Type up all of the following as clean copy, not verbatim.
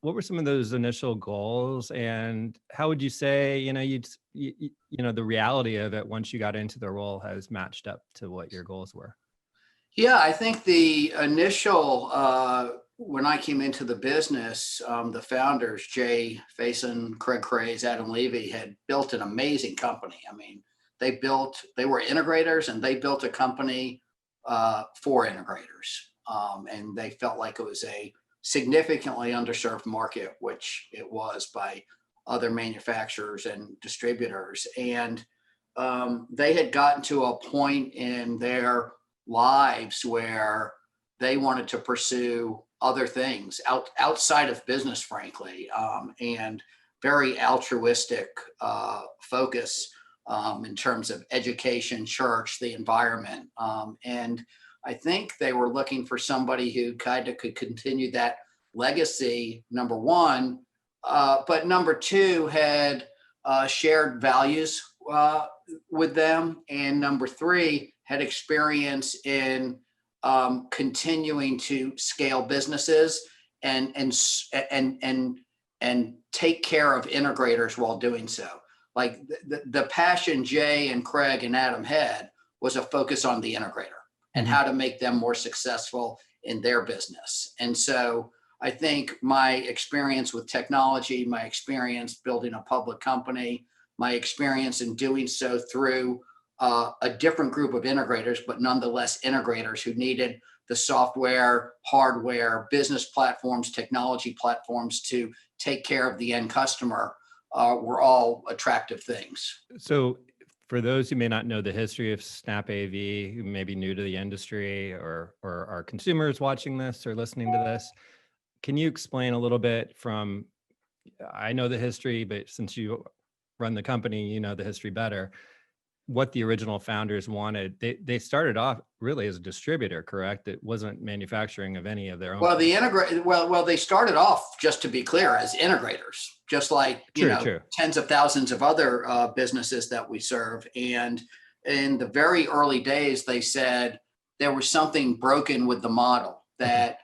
what were some of those initial goals, and how would you say, the reality of it once you got into the role has matched up to what your goals were? Yeah, I think the initial, when I came into the business, the founders, Jay Faison, Craig Craze, Adam Levy, had built an amazing company. I mean, they were integrators, and they built a company for integrators. And they felt like it was a significantly underserved market, which it was by other manufacturers and distributors. And they had gotten to a point in their lives where they wanted to pursue other things outside of business, frankly, and very altruistic focus in terms of education, church, the environment. And I think they were looking for somebody who kind of could continue that legacy, number one, but number two, had shared values with them, and number three, had experience in continuing to scale businesses and take care of integrators while doing so. Like the passion Jay and Craig and Adam had was a focus on the integrator and how to make them more successful in their business. And so I think my experience with technology, my experience building a public company, my experience in doing so through a different group of integrators, but nonetheless integrators who needed the software, hardware, business platforms, technology platforms to take care of the end customer, were all attractive things. So for those who may not know the history of SnapAV, who may be new to the industry, or are consumers watching this or listening to this, can you explain a little bit from, I know the history, but since you run the company, you know the history better, what the original founders wanted? They started off really as a distributor, correct? It wasn't manufacturing of any of their own. Well, they started off, just to be clear, as integrators, just like True. tens of thousands of other businesses that we serve. And in the very early days, they said there was something broken with the model, that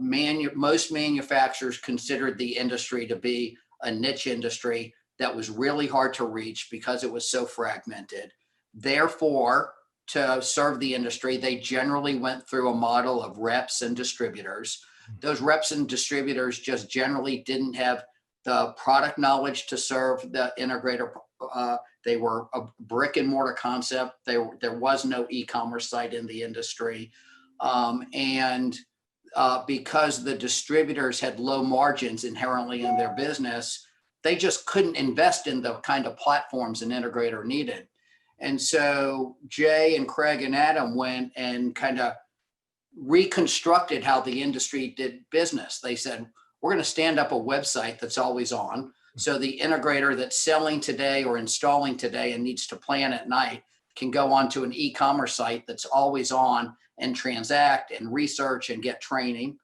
most manufacturers considered the industry to be a niche industry that was really hard to reach because it was so fragmented. Therefore, to serve the industry, they generally went through a model of reps and distributors. Those reps and distributors just generally didn't have the product knowledge to serve the integrator. They were a brick and mortar concept. There was no e-commerce site in the industry. Because the distributors had low margins inherently in their business, they just couldn't invest in the kind of platforms an integrator needed. And so Jay and Craig and Adam went and kind of reconstructed how the industry did business. They said, we're going to stand up a website that's always on. So the integrator that's selling today or installing today and needs to plan at night can go onto an e-commerce site that's always on and transact and research and get training.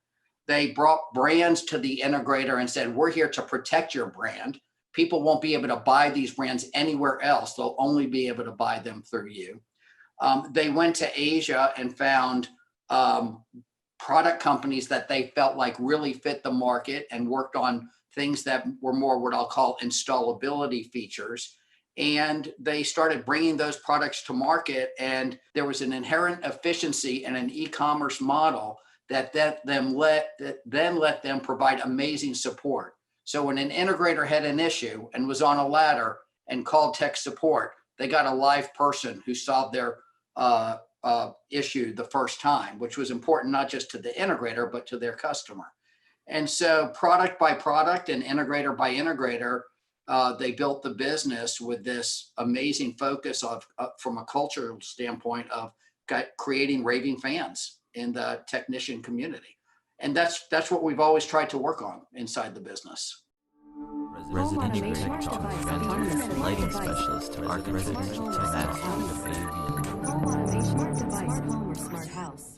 They brought brands to the integrator and said, we're here to protect your brand. People won't be able to buy these brands anywhere else. They'll only be able to buy them through you. They went to Asia and found product companies that they felt like really fit the market and worked on things that were more what I'll call installability features. And they started bringing those products to market. And there was an inherent efficiency in an e-commerce model that then let them provide amazing support. So when an integrator had an issue and was on a ladder and called tech support, they got a live person who solved their issue the first time, which was important not just to the integrator, but to their customer. And so product by product and integrator by integrator, they built the business with this amazing focus of, from a cultural standpoint, of creating raving fans in the technician community. And that's what we've always tried to work on inside the business. Residential technology, lighting specialist to residential technology. Home automation, smart device, home or smart house.